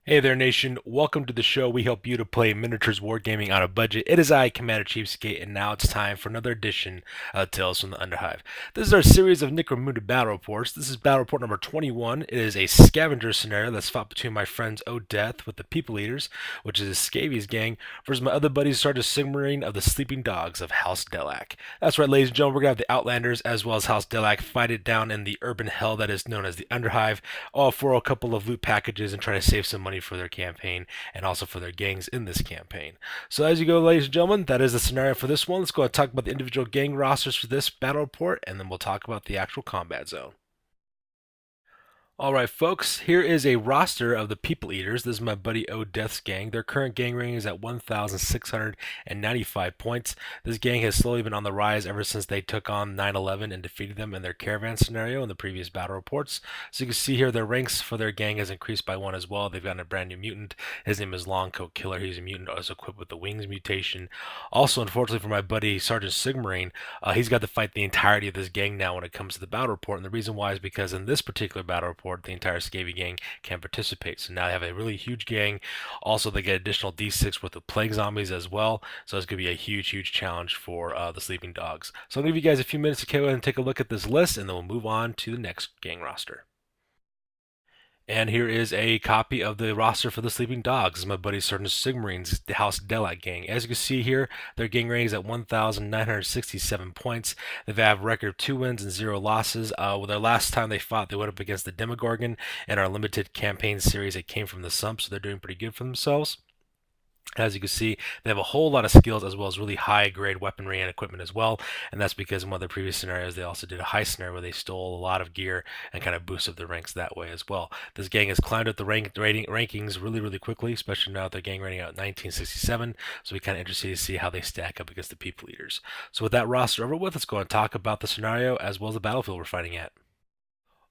Hey there, nation. Welcome to the show. We help you to play miniatures wargaming on a budget. It is I, Commander CheapSkate, and now it's time for another edition of Tales from the Underhive. This is our series of Necromunda battle reports. This is battle report number 21. It is a Scavengers Scenario that's fought between my friends O'Death with the People Eaters, which is a Scavvies gang, versus my other buddies, Sergeant Sigmarine of the Sleeping Dogs of House Delaque. That's right, ladies and gentlemen, we're going to have the Outlanders as well as House Delaque fight it down in the urban hell that is known as the Underhive, all for a couple of loot packages and try to save some money for their campaign and also for their gangs in this campaign. So as you go, ladies and gentlemen, that is the scenario for this one. Let's go and talk about the individual gang rosters for this battle report, and then we'll talk about the actual combat zone. All right, folks, here is a roster of the People Eaters. This is my buddy O'Death's gang. Their current gang rating is at 1,695 points. This gang has slowly been on the rise ever since they took on 9/11 and defeated them in their caravan scenario in the previous battle reports. So you can see here their ranks for their gang has increased by one as well. They've gotten a brand new mutant. His name is Longcoat Killer. He's a mutant also equipped with the Wings mutation. Also, unfortunately for my buddy Sergeant Sigmarine, he's got to fight the entirety of this gang now when it comes to the battle report. And the reason why is because in this particular battle report, the entire Scavvy gang can participate. So now they have a really huge gang. Also, they get additional D6 with the plague zombies as well. So it's going to be a huge, huge challenge for the Sleeping Dogs. So I'll give you guys a few minutes to go ahead and take a look at this list, and then we'll move on to the next gang roster. And here is a copy of the roster for the Sleeping Dogs. This is my buddy Sergeant Sigmarine's House Delaque gang. As you can see here, their gang rating is at 1,967 points. They have a record of 2 wins and 0 losses. Well, their last time they fought, they went up against the Demogorgon in our limited campaign series. It came from the Sump, so they're doing pretty good for themselves. As you can see, they have a whole lot of skills as well as really high grade weaponry and equipment as well. And that's because in one of the previous scenarios, they also did a heist scenario where they stole a lot of gear and kind of boosted their ranks that way as well. This gang has climbed up the rankings really, really quickly, especially now their gang rating out 1967. So we kind of interested to see how they stack up against the People Eaters. So with that roster over with, let's go and talk about the scenario as well as the battlefield we're fighting at.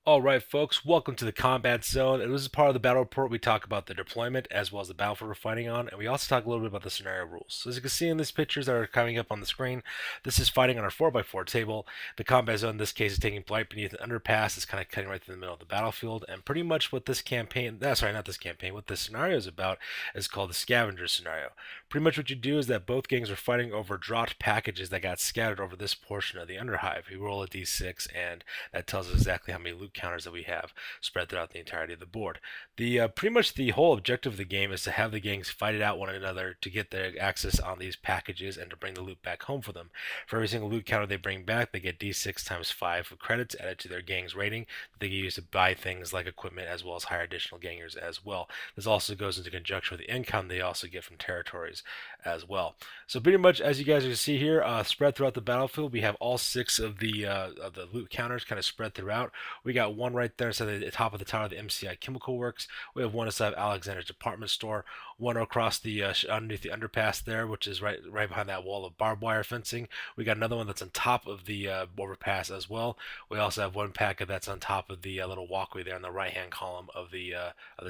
All right, folks, welcome to the combat zone. And this is part of the battle report. We talk about the deployment as well as the battlefield we're fighting on, and we also talk a little bit about the scenario rules. So as you can see in these pictures that are coming up on the screen, this is fighting on our 4x4 table. The combat zone in this case is taking place beneath an underpass. It's kind of cutting right through the middle of the battlefield, and pretty much what this campaign, sorry, not this campaign, what this scenario is about is called the Scavengers Scenario. Pretty much what you do is that both gangs are fighting over dropped packages that got scattered over this portion of the Underhive. We roll a d6, and that tells us exactly how many loot counters that we have spread throughout the entirety of the board. The pretty much the whole objective of the game is to have the gangs fight it out one another to get their access on these packages and to bring the loot back home for them. For every single loot counter they bring back, they get d6 times 5 of credits added to their gang's rating that they can use to buy things like equipment as well as hire additional gangers as well. This also goes into conjunction with the income they also get from territories as well. So pretty much as you guys can see here, spread throughout the battlefield, we have all 6 of the loot counters kind of spread throughout. We got one right there inside the top of the tower of the MCI Chemical Works. We have one inside of Alexander's Department Store, one across the underneath the underpass there, which is right behind that wall of barbed wire fencing. We got another one that's on top of the overpass as well. We also have one packet that's on top of the little walkway there in the right-hand column of the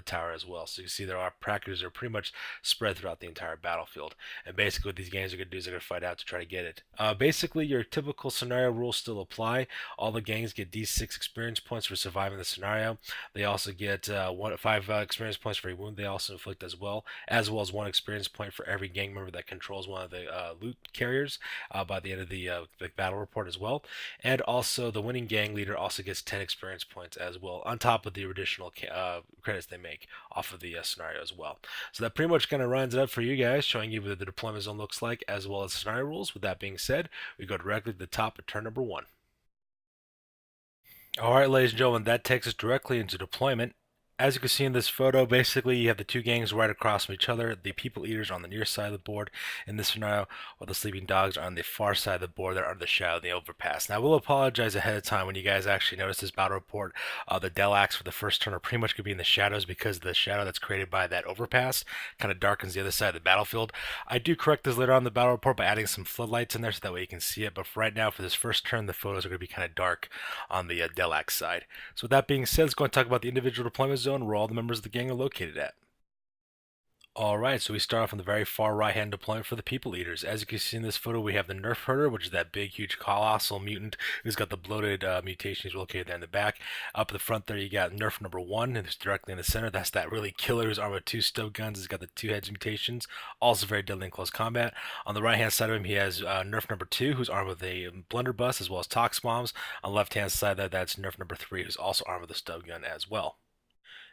tower as well. So you see there are packages are pretty much spread throughout the entire battlefield. And basically, what these games are going to do is they're going to fight out to try to get it. Basically, your typical scenario rules still apply. All the gangs get D6 experience points for surviving the scenario. They also get 5 experience points for a wound they also inflict as well as 1 experience point for every gang member that controls one of the loot carriers by the end of the battle report as well. And also, the winning gang leader also gets 10 experience points as well, on top of the additional credits they make off of the scenario as well. So that pretty much kind of runs it up for you guys, showing you what the deployment zone looks like as well as scenario rules. With that being said, we go directly to the top of turn number 1. All right, ladies and gentlemen, that takes us directly into deployment. As you can see in this photo, basically you have the two gangs right across from each other. The People Eaters are on the near side of the board in this scenario, while the Sleeping Dogs are on the far side of the board. They're under the shadow of the overpass. Now, I will apologize ahead of time when you guys actually notice this battle report. The Delaques for the first turn are pretty much going to be in the shadows because the shadow that's created by that overpass kind of darkens the other side of the battlefield. I do correct this later on in the battle report by adding some floodlights in there so that way you can see it. But for right now, for this first turn, the photos are going to be kind of dark on the Delaque side. So with that being said, let's go and talk about the individual deployment zone where all the members of the gang are located at. Alright, so we start off on the very far right-hand deployment for the People Eaters. As you can see in this photo, we have the Nerf Herder, which is that big, huge, colossal mutant who's got the bloated mutation. He's located there in the back. Up at the front there, you got Nerf number 1, and it's directly in the center. That's that really killer who's armed with 2 stub guns. He's got the 2 heads mutations, also very deadly in close combat. On the right-hand side of him, he has Nerf number 2, who's armed with a blunderbuss as well as Tox Bombs. On the left-hand side there, that's Nerf number 3, who's also armed with a stub gun as well.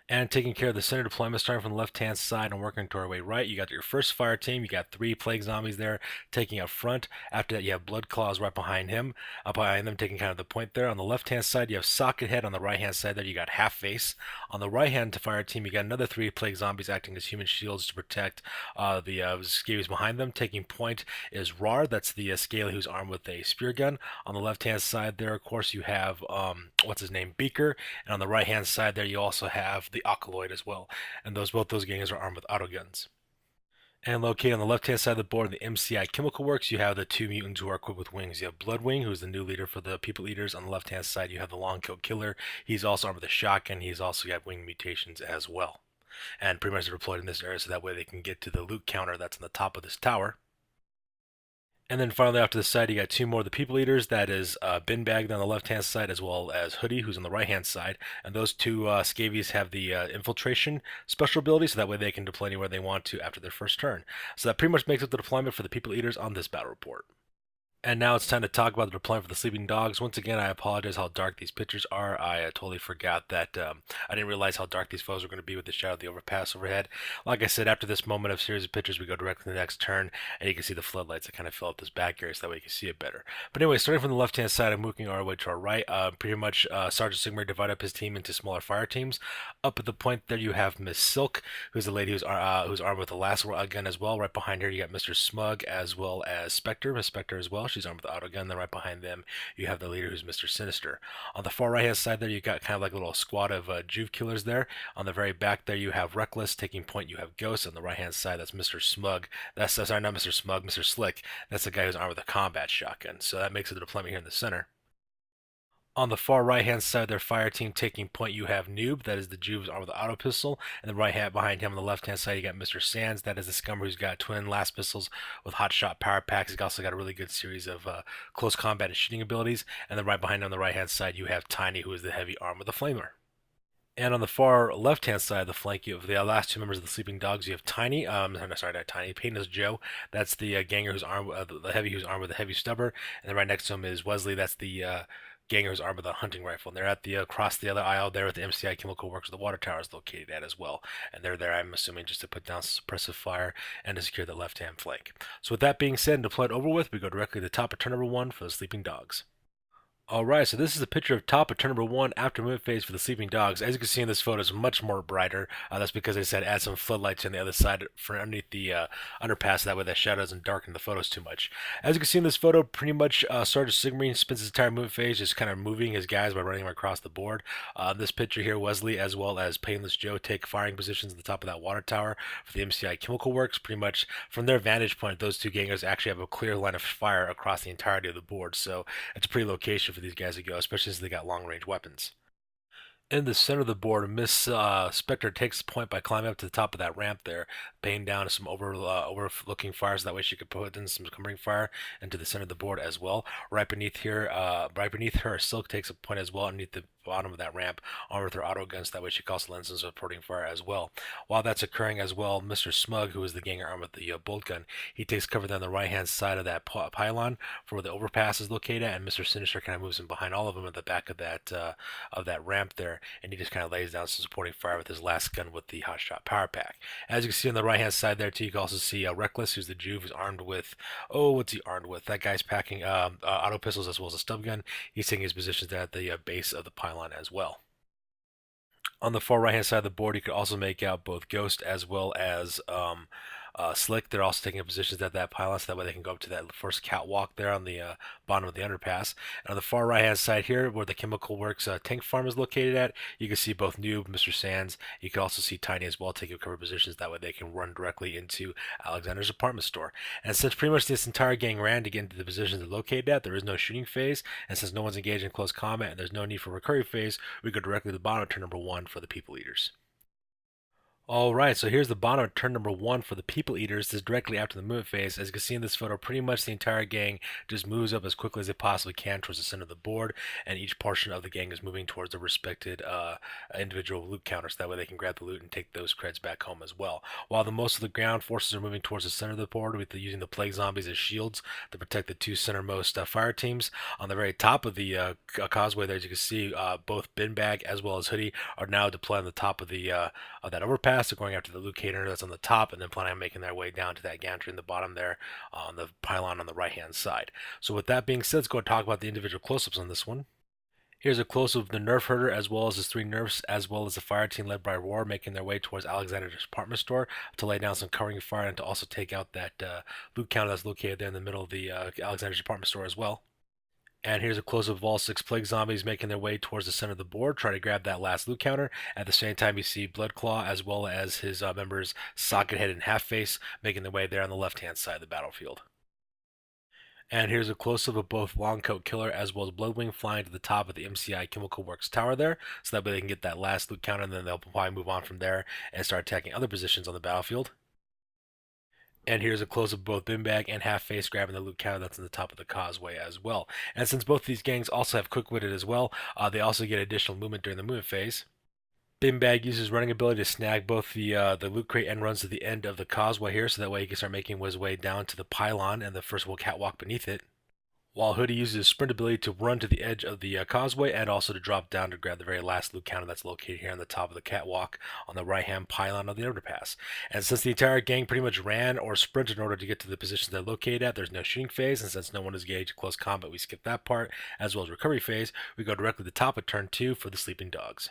And taking care of the center deployment, starting from the left-hand side and working to our way right. You got your first fire team. You got 3 plague zombies there taking up front. After that, you have blood claws right behind him, up behind them, taking kind of the point there. On the left-hand side, you have socket head. On the right-hand side, there you got half face. On the right-hand fire team, you got another 3 plague zombies acting as human shields to protect the Scavvies behind them. Taking point is Rar. That's the Scaly who's armed with a spear gun. On the left-hand side, there, of course, you have what's his name, Beaker. And on the right-hand side, there you also have the Alkaloid as well, and both those gangers are armed with auto guns. And located on the left-hand side of the board in the MCI Chemical Works, you have the 2 mutants who are equipped with wings. You have Bloodwing, who's the new leader for the People Eaters. On the left-hand side, you have the Long Kill Killer. He's also armed with a shotgun. He's also got wing mutations as well. And pretty much they're deployed in this area so that way they can get to the loot counter that's on the top of this tower. And then finally, off to the side, you got 2 more of the People Eaters. That is Bin Bag on the left-hand side, as well as Hoodie, who's on the right-hand side. And those 2 Scavvies have the Infiltration special ability, so that way they can deploy anywhere they want to after their first turn. So that pretty much makes up the deployment for the People Eaters on this battle report. And now it's time to talk about the deployment for the Sleeping Dogs. Once again, I apologize how dark these pictures are. I totally forgot that I didn't realize how dark these photos were going to be with the shadow of the overpass overhead. Like I said, after this moment of series of pictures, we go directly to the next turn, and you can see the floodlights that kind of fill up this back area so that way you can see it better. But anyway, starting from the left-hand side and moving our way to our right, pretty much Sergeant Sigmar divided up his team into smaller fire teams. Up at the point there, you have Miss Silk, who's the lady who's armed with a lasso gun as well. Right behind her, you got Mr. Smug as well as Spectre. Miss Spectre as well. She's armed with the auto gun. Then right behind them, you have the leader who's Mr. Sinister. On the far right hand side there, you got kind of like a little squad of Juve killers there. On the very back there, you have Reckless. Taking point, you have Ghost. On the right hand side, that's Mr. Smug. That's sorry, not Mr. Smug, Mr. Slick. That's the guy who's armed with a combat shotgun. So that makes it the deployment here in the center. On the far right-hand side of their fire team taking point, you have Noob, that is the Jew who's armed with the auto pistol, and then right hand behind him on the left-hand side, you got Mr. Sands, that is the scummer who's got twin last pistols with hot shot power packs. He's also got a really good series of close combat and shooting abilities, and then right behind him on the right-hand side, you have Tiny, who is the heavy arm with a flamer. And on the far left-hand side of the flank, you have the last 2 members of the Sleeping Dogs. You have Tiny, no, sorry, not Tiny, Painless Joe. That's the ganger who's armed, the heavy who's armed with a heavy stubber. And then right next to him is Wesley. That's the ganger who's armed with a hunting rifle. And they're at the across the other aisle there with the MCI Chemical Works, where the water tower is located at as well. And they're there, I'm assuming, just to put down suppressive fire and to secure the left-hand flank. So with that being said and deployed over with, we go directly to the top of turn number 1 for the Sleeping Dogs. Alright, so this is a picture of top of turn number 1 after movement phase for the Sleeping Dogs. As you can see in this photo, it's much more brighter. That's because they said add some floodlights on the other side for underneath the underpass. That way that shadow doesn't darken the photos too much. As you can see in this photo, pretty much Sergeant Sigmar spends his entire movement phase just kind of moving his guys by running them across the board. This picture here, Wesley as well as Painless Joe take firing positions at the top of that water tower for the MCI Chemical Works. Pretty much from their vantage point, those 2 gangers actually have a clear line of fire across the entirety of the board. So it's a pretty location for these guys to go, especially since they got long-range weapons. In the center of the board, Miss Spectre takes the point by climbing up to the top of that ramp there, paying down some overlooking fire so that way she could put in some covering fire into the center of the board as well. Right beneath her, Silk takes a point as well underneath the bottom of that ramp, armed with her auto guns. That way she can also lend some supporting fire as well. While that's occurring as well, Mr. Smug, who is the ganger armed with the bolt gun, he takes cover there on the right-hand side of that pylon for where the overpass is located at, and Mr. Sinister kind of moves in behind all of them at the back of that ramp there, and he just kind of lays down some supporting fire with his last gun with the hotshot power pack. As you can see on the right-hand side there too, you can also see Reckless, who's the Jew, who's armed with, what's he armed with? That guy's packing auto pistols as well as a stub gun. He's taking his positions there at the base of the pylon as well. On the far right hand side of the board, you could also make out both Ghost as well as Slick. They're also taking up positions at that pylon so that way they can go up to that first catwalk there on the bottom of the underpass. And on the far right hand side here, where the Chemical Works tank farm is located at, you can see both Noob, Mr. Sands. You can also see Tiny as well taking cover positions. That way they can run directly into Alexander's apartment store. And since pretty much this entire gang ran to get into the positions they're located at, there is no shooting phase. And since no one's engaged in close combat and there's no need for recurring phase, we go directly to the bottom of turn number 1 for the People Eaters. All right, so here's the bottom of turn number one for the People Eaters. This is directly after the movement phase. As you can see in this photo, pretty much the entire gang just moves up as quickly as they possibly can towards the center of the board, and each portion of the gang is moving towards the respected individual loot counters. That way they can grab the loot and take those creds back home as well. While the most of the ground forces are moving towards the center of the board, with using the plague zombies as shields to protect the two centermost fire teams. On the very top of the causeway there, as you can see, both Binbag as well as Hoodie are now deployed on the top of the of that overpass. They're going after the locator that's on the top, and then planning on making their way down to that gantry in the bottom there on the pylon on the right hand side. So with that being said, let's go and talk about the individual close-ups on this one. Here's a close-up of the Nerf Herder as well as his three Nerfs, as well as the fire team led by Roar, making their way towards Alexander's department store to lay down some covering fire and to also take out that loot counter that's located there in the middle of the Alexander's department store as well. And here's a close-up of all six plague zombies making their way towards the center of the board, try to grab that last loot counter. At the same time, you see Bloodclaw as well as his members Sockhead and Halfface making their way there on the left-hand side of the battlefield. And here's a close-up of both Longcoat Killer as well as Bloodwing flying to the top of the MCI Chemical Works tower there, so that way they can get that last loot counter, and then they'll probably move on from there and start attacking other positions on the battlefield. And here's a close up of both Bimbag and Half Face grabbing the loot counter that's in the top of the causeway as well. And since both these gangs also have quick witted as well, they also get additional movement during the movement phase. Bimbag uses running ability to snag both the loot crate and runs to the end of the causeway here, so that way he can start making his way down to the pylon and the first catwalk beneath it. While Hoodie uses his sprint ability to run to the edge of the causeway and also to drop down to grab the very last loot counter that's located here on the top of the catwalk on the right-hand pylon of the underpass. And since the entire gang pretty much ran or sprinted in order to get to the positions they're located at, there's no shooting phase, and since no one is engaged in close combat, we skip that part, as well as recovery phase. We go directly to the top of turn 2 for the Sleeping Dogs.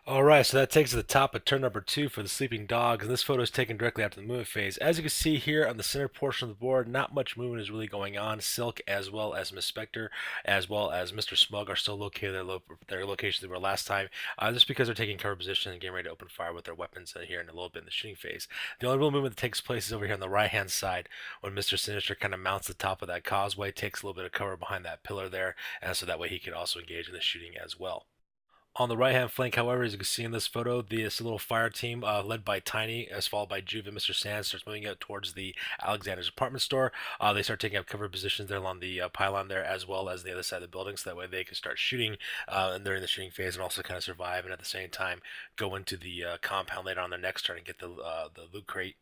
All right, so that takes us to the top of turn number 2 for the Sleeping Dogs, and this photo is taken directly after the movement phase. As you can see here on the center portion of the board, not much movement is really going on. Silk, as well as Miss Spectre, as well as Mr. Smug are still located at their locations they were last time, just because they're taking cover position and getting ready to open fire with their weapons here in a little bit in the shooting phase. The only real movement that takes place is over here on the right-hand side when Mr. Sinister kind of mounts the top of that causeway, takes a little bit of cover behind that pillar there, and so that way he can also engage in the shooting as well. On the right hand flank, however, as you can see in this photo, this little fire team led by Tiny, as followed by Juve and Mr. Sands, starts moving out towards the Alexander's apartment store. They start taking up cover positions there along the pylon there, as well as the other side of the building, so that way they can start shooting during the shooting phase and also kind of survive, and at the same time go into the compound later on their next turn and get the loot crate.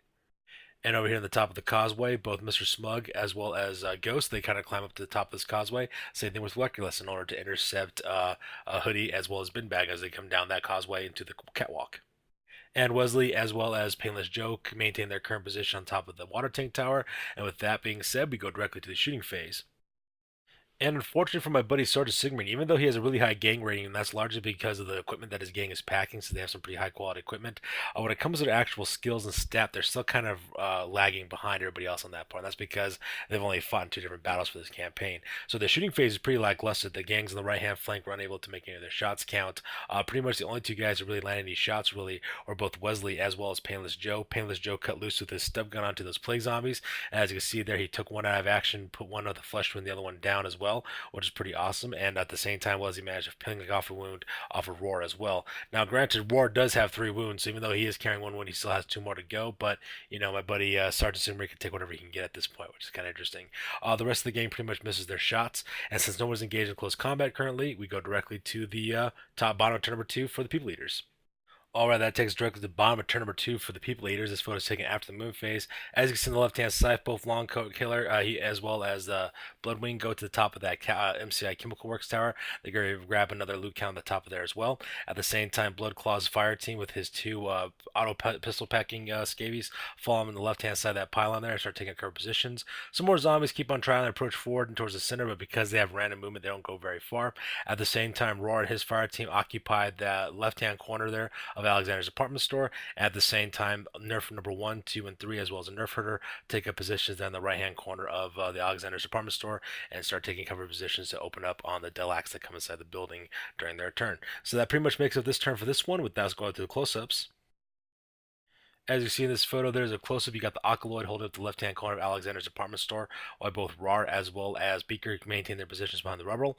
And over here on the top of the causeway, both Mr. Smug as well as Ghost, they kind of climb up to the top of this causeway. Same thing with Reckless in order to intercept Hoodie as well as Binbag as they come down that causeway into the catwalk. And Wesley as well as Painless Joe maintain their current position on top of the water tank tower. And with that being said, we go directly to the shooting phase. And unfortunately for my buddy Sergeant Sigmund, even though he has a really high gang rating, and that's largely because of the equipment that his gang is packing, so they have some pretty high quality equipment, when it comes to their actual skills and stat, they're still kind of lagging behind everybody else on that part. And that's because they've only fought in 2 different battles for this campaign. So the shooting phase is pretty lackluster. The gangs on the right hand flank were unable to make any of their shots count. Pretty much the only 2 guys who really landed any shots really were both Wesley as well as Painless Joe. Painless Joe cut loose with his stub gun onto those plague zombies. As you can see there, he took one out of action, put one of the flesh wound, the other one down as well, which is pretty awesome. And at the same time, Wesley managed to ping off a wound off of Roar as well. Now, granted, Roar does have 3 wounds, so even though he is carrying 1 wound, he still has 2 more to go. But my buddy Sergeant Simmer can take whatever he can get at this point, which is kind of interesting. The rest of the game pretty much misses their shots, and since no one's engaged in close combat currently, we go directly to the bottom of turn number 2 for the People Eaters. Alright, that takes us directly to the bottom of turn number 2 for the People Eaters. This photo is taken after the moon phase. As you can see on the left-hand side, both Longcoat Killer he as well as Bloodwing go to the top of that MCI Chemical Works tower. They go grab another loot count on the top of there as well. At the same time, Bloodclaw's fire team with his 2 auto pistol packing Scavvies fall on the left-hand side of that pylon there and start taking cover positions. Some more zombies keep on trying to approach forward and towards the center, but because they have random movement, they don't go very far. At the same time, Roar and his fire team occupy that left-hand corner there of Alexander's apartment store. At the same time, Nerf number 1, 2, and 3, as well as a Nerf Herder, take up positions down the right-hand corner of the Alexander's apartment store and start taking cover positions to open up on the Delaques that come inside the building during their turn. So that pretty much makes up this turn for this one. With that, let's go to the close-ups. As you see in this photo, there's a close-up. You got the Alkaloid holding up the left-hand corner of Alexander's department store, while both Rar as well as Beaker maintain their positions behind the rubble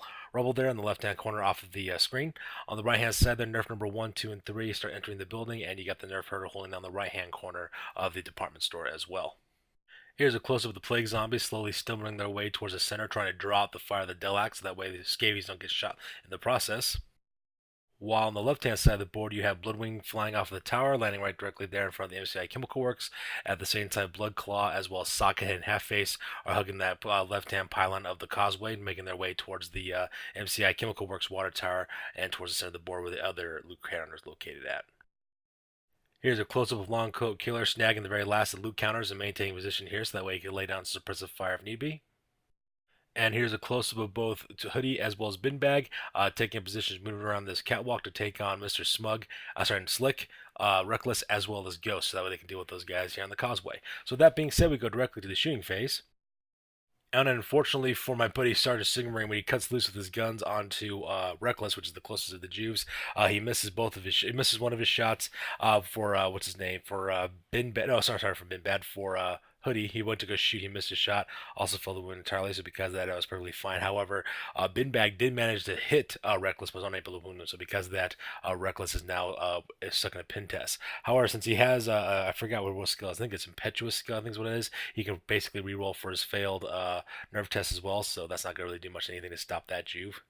there in the left-hand corner off of the screen. On the right-hand side, the Nerf number 1, 2, and 3 start entering the building, and you got the Nerf herder holding down the right-hand corner of the department store as well. Here's a close-up of the plague zombies slowly stumbling their way towards the center, trying to draw out the fire of the Delaque, so that way the Scavvies don't get shot in the process. While on the left-hand side of the board, you have Bloodwing flying off of the tower, landing right directly there in front of the MCI Chemical Works. At the same time, Bloodclaw as well as Sockhead and Half-Face are hugging that left-hand pylon of the causeway, making their way towards the MCI Chemical Works water tower and towards the center of the board where the other loot counters located at. Here's a close-up of Longcoat Killer snagging the very last of loot counters and maintaining position here, so that way he can lay down suppressive fire if need be. And here's a close-up of both Hoodie as well as Binbag, taking positions moving around this catwalk to take on Mr. Slick, Reckless, as well as Ghost, so that way they can deal with those guys here on the causeway. So with that being said, we go directly to the shooting phase. And unfortunately for my buddy Sergeant Sigmarine, when he cuts loose with his guns onto Reckless, which is the closest of the Juves, he misses he misses one of his shots for what's his name for Binbad. No, sorry for Binbad for Hoodie. He went to go shoot, he missed his shot, also fell the wound entirely. So because of that, it was perfectly fine. However, Binbag did manage to hit Reckless, was unable to wound him. So because of that, Reckless is now stuck in a pin test. However, since he has I forgot what skill is. I think it's Impetuous skill. I think is what it is. He can basically reroll for his failed nerve test as well, so that's not going to really do much anything to stop that Juve.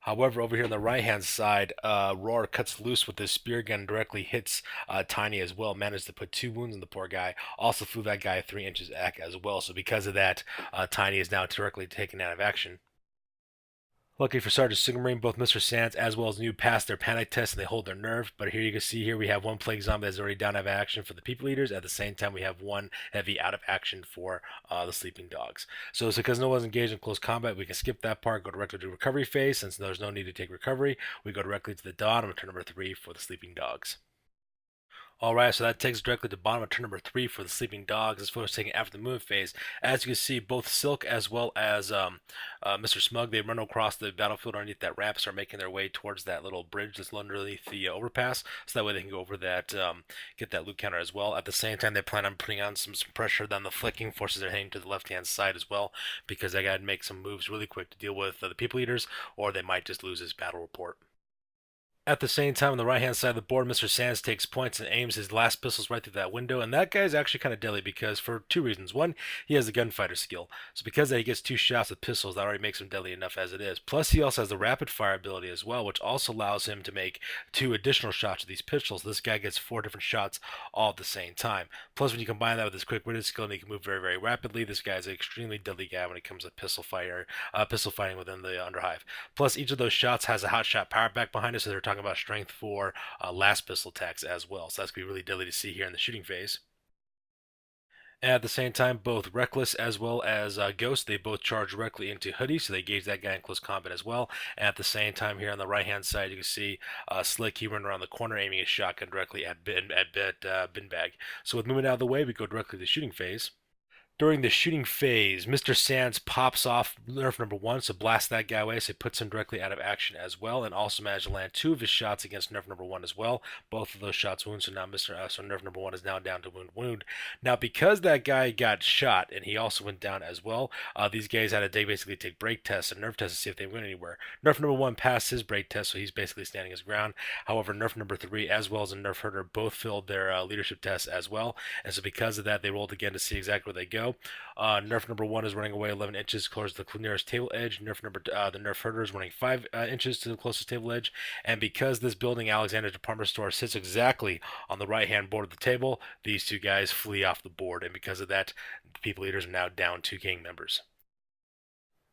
However, over here on the right-hand side, Roar cuts loose with his spear gun, directly hits Tiny as well, managed to put 2 wounds on the poor guy, also flew that guy 3 inches back as well, so because of that, Tiny is now directly taken out of action. Luckily for Sergeant Sigmarine, both Mr. Sands as well as New pass their panic test and they hold their nerve. But here you can see we have one plague zombie that's already down out of action for the people eaters. At the same time, we have one heavy out of action for the sleeping dogs. So it's because no one's engaged in close combat, we can skip that part, go directly to recovery phase. Since there's no need to take recovery, we go directly to the dawn on turn number 3 for the sleeping dogs. Alright, so that takes us directly to bottom of turn number 3 for the sleeping dogs. This photo is taken after the moon phase. As you can see, both Silk as well as Mr. Smug, they run across the battlefield underneath that ramp, start making their way towards that little bridge that's underneath the overpass, so that way they can go over that, get that loot counter as well. At the same time, they plan on putting on some pressure down the flicking forces they're heading to the left-hand side as well, because they got to make some moves really quick to deal with the people eaters, or they might just lose this battle report. At the same time, on the right-hand side of the board, Mr. Sands takes points and aims his last pistols right through that window, and that guy is actually kind of deadly because for 2 reasons. One, he has the gunfighter skill, so because that he gets 2 shots with pistols, that already makes him deadly enough as it is. Plus, he also has the rapid-fire ability as well, which also allows him to make 2 additional shots with these pistols. This guy gets 4 different shots all at the same time. Plus, when you combine that with his quick-witted skill and he can move very, very rapidly, this guy is an extremely deadly guy when it comes to pistol fighting within the Underhive. Plus, each of those shots has a hot shot power back behind it, so they're talking about strength for last pistol attacks as well. So that's going to be really deadly to see here in the shooting phase. And at the same time, both Reckless as well as Ghost, they both charge directly into Hoodie, so they gauge that guy in close combat as well. And at the same time, here on the right-hand side, you can see Slick, he run around the corner aiming his shotgun directly at Binbag. So with moving out of the way, we go directly to the shooting phase. During the shooting phase, Mr. Sands pops off nerf number 1, so blast that guy away, so it puts him directly out of action as well, and also managed to land 2 of his shots against nerf number 1 as well. Both of those shots wound, so now so nerf number 1 is now down to wound. Now, because that guy got shot, and he also went down as well, these guys had to basically take break tests and nerf tests to see if they went anywhere. Nerf number 1 passed his break test, so he's basically standing his ground. However, nerf number 3 as well as the nerf herder both failed their leadership tests as well, and so because of that, they rolled again to see exactly where they go. Nerf number 1 is running away 11 inches close to the nearest table edge. The nerf herder is running 5 inches to the closest table edge. And because this building, Alexander's department store, sits exactly on the right-hand board of the table, these 2 guys flee off the board. And because of that, the people eaters are now down 2 gang members.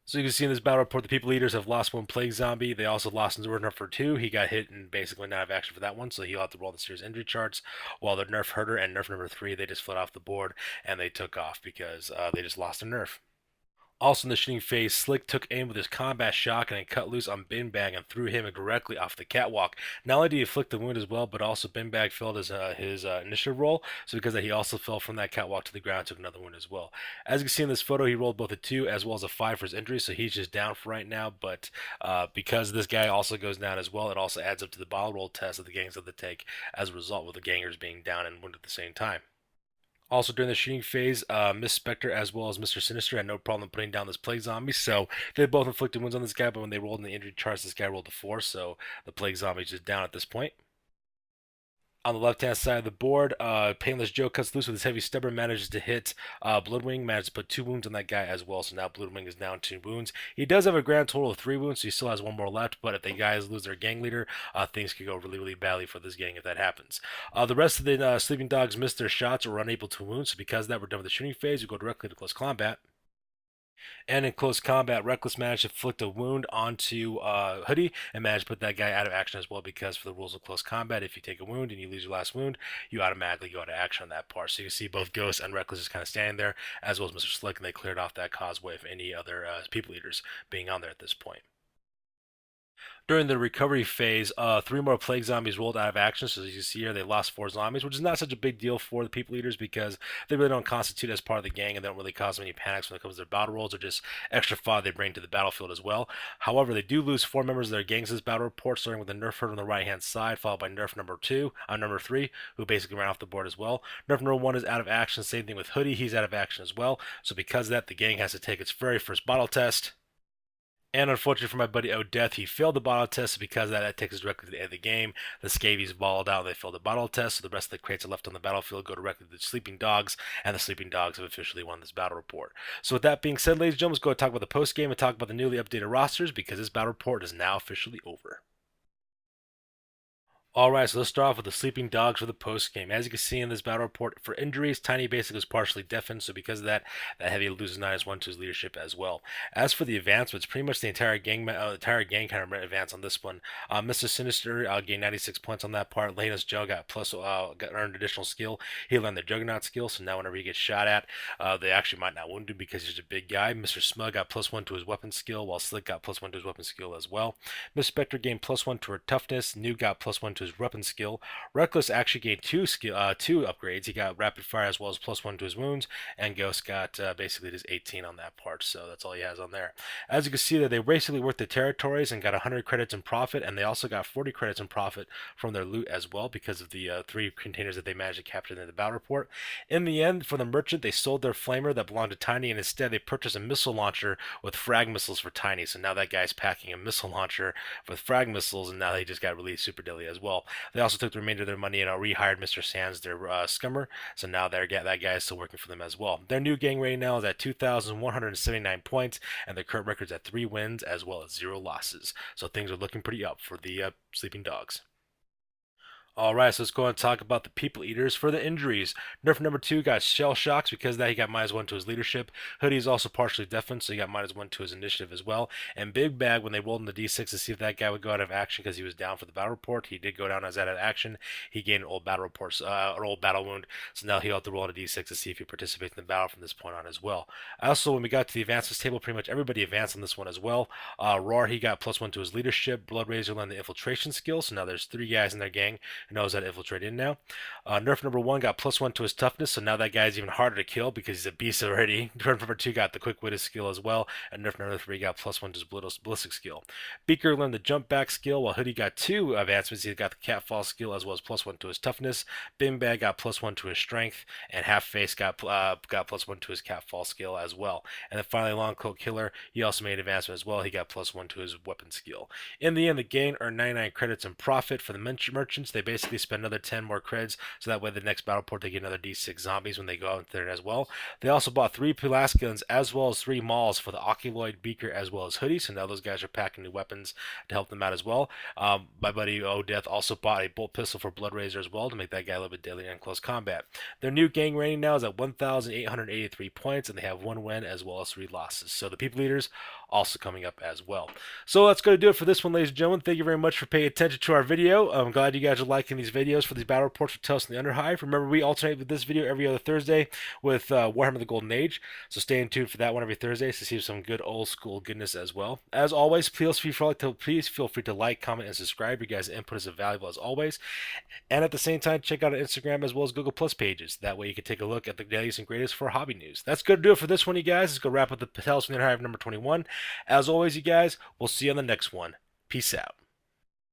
So you can see in this battle report, the people eaters have lost 1 plague zombie. They also lost Nerf for 2. He got hit and basically not have action for that one, so he'll have to roll the serious injury charts. While the nerf herder and nerf number 3, they just fled off the board and they took off because they just lost a nerf. Also in the shooting phase, Slick took aim with his combat shock and then cut loose on Binbag and threw him directly off the catwalk. Not only did he inflict the wound as well, but also Binbag failed his initiative roll, so because of that he also fell from that catwalk to the ground and took another wound as well. As you can see in this photo, he rolled both a 2 as well as a 5 for his injury, so he's just down for right now, but because this guy also goes down as well, it also adds up to the bottle roll test that the gangs have to take as a result, with the gangers being down and wounded at the same time. Also, during the shooting phase, Miss Spectre as well as Mr. Sinister had no problem putting down this Plague Zombie, so they both inflicted wounds on this guy, but when they rolled in the injury charts, this guy rolled a 4, so the Plague Zombie is just down at this point. On the left-hand side of the board, Painless Joe cuts loose with his heavy stubber, manages to hit Bloodwing, manages to put 2 wounds on that guy as well, so now Bloodwing is down 2 wounds. He does have a grand total of 3 wounds, so he still has 1 more left, but if the guys lose their gang leader, things could go really, really badly for this gang if that happens. The rest of the Sleeping Dogs missed their shots or were unable to wound, so because of that, we're done with the shooting phase. We go directly to close combat. And in close combat, Reckless managed to inflict a wound onto Hoodie and managed to put that guy out of action as well, because for the rules of close combat, if you take a wound and you lose your last wound, you automatically go out of action on that part. So you can see both Ghost and Reckless just kind of standing there, as well as Mr. Slick, and they cleared off that causeway of any other people eaters being on there at this point. During the recovery phase, 3 more plague zombies rolled out of action. So as you see here, they lost 4 zombies, which is not such a big deal for the people eaters because they really don't constitute as part of the gang and they don't really cause them any panics when it comes to their battle rolls or just extra fodder they bring to the battlefield as well. However, they do lose 4 members of their gangs this battle report, starting with the Nerf herd on the right-hand side, followed by Nerf number 3, who basically ran off the board as well. Nerf number 1 is out of action. Same thing with Hoodie, he's out of action as well. So because of that, the gang has to take its very first bottle test. And unfortunately for my buddy O'Death, he failed the bottle test. So because of that, takes us directly to the end of the game. The Scavvies balled out, they failed the bottle test, so the rest of the crates are left on the battlefield go directly to the Sleeping Dogs, and the Sleeping Dogs have officially won this battle report. So with that being said, ladies and gentlemen, let's go and talk about the post game and talk about the newly updated rosters, because this battle report is now officially over. Alright, so let's start off with the Sleeping Dogs for the post game. As you can see in this battle report, for injuries, Tiny basically is partially deafened, so because of that, that Heavy loses 9-1 to his leadership as well. As for the advancements, pretty much the entire gang kind of advanced on this one. Mr. Sinister gained 96 points on that part. Lena's Joe got earned additional skill. He learned the Juggernaut skill, so now whenever he gets shot at, they actually might not wound him because he's a big guy. Mr. Smug got +1 to his weapon skill, while Slick got +1 to his weapon skill as well. Miss Spectre gained +1 to her toughness. New got +1 to his weapon skill. Reckless actually gained two upgrades. He got rapid fire as well as +1 to his wounds, and Ghost got basically just 18 on that part. So that's all he has on there. As you can see, that they basically worked the territories and got 100 credits in profit, and they also got 40 credits in profit from their loot as well because of the 3 containers that they managed to capture in the battle report. In the end, for the merchant, they sold their flamer that belonged to Tiny, and instead they purchased a missile launcher with frag missiles for Tiny. So now that guy's packing a missile launcher with frag missiles, and now they just got released super deadly as well. They also took the remainder of their money and rehired Mr. Sands, their scummer. So now that guy is still working for them as well. Their new gang rating now is at 2,179 points, and their current record's at 3 wins as well as 0 losses. So things are looking pretty up for the Sleeping Dogs. Alright, so let's go and talk about the People Eaters for the injuries. Nerf number 2 got shell shocks. Because of that, he got -1 to his leadership. Hoodie is also partially deafened, so he got -1 to his initiative as well. And Big Bag, when they rolled in the D6 to see if that guy would go out of action because he was down for the battle report, he did go down as out of action. He gained an old battle report, or old battle wound, so now he'll have to roll on a D6 to see if he participates in the battle from this point on as well. Also, when we got to the advancements table, pretty much everybody advanced on this one as well. Roar, he got +1 to his leadership. Blood Razor learned the infiltration skill, so now there's 3 guys in their gang who knows how to infiltrate in now. Nerf number 1 got +1 to his toughness, so now that guy's even harder to kill because he's a beast already. Nerf number 2 got the quick-witted skill as well, and Nerf number 3 got +1 to his ballistic skill. Beaker learned the jump back skill, while Hoodie got 2 advancements. He got the catfall skill as well as +1 to his toughness. Bimbag got +1 to his strength, and Half Face got +1 to his catfall skill as well. And then finally, Long Coat Killer, he also made an advancement as well. He got +1 to his weapon skill. In the end, the gang earned 99 credits in profit. For the merchants, they basically spent another 10 more creds, so that way the next battle port they get another D6 zombies when they go out there as well. They also bought 3 Pulaskins as well as 3 Mauls for the Oculoid, Beaker, as well as Hoodie, so now those guys are packing new weapons to help them out as well. My buddy O'Death also bought a bolt pistol for Blood Razor as well to make that guy a little bit deadlier in close combat. Their new gang rating now is at 1,883 points, and they have 1 win as well as 3 losses. So the People Leaders also coming up as well. So that's going to do it for this one, ladies and gentlemen. Thank you very much for paying attention to our video. I'm glad you guys are liking these videos for these battle reports for Tales from the Underhive. Remember, we alternate with this video every other Thursday with Warhammer the Golden Age, so stay tuned for that one every Thursday to see some good old school goodness as well. As always, please feel free to like, comment, and subscribe. Your guys' input is valuable as always. And at the same time, check out our Instagram as well as Google Plus pages. That way you can take a look at the latest and greatest for hobby news. That's going to do it for this one, you guys. Let's go wrap up the Tales from the Underhive number 21. As always, you guys, we'll see you on the next one. Peace out.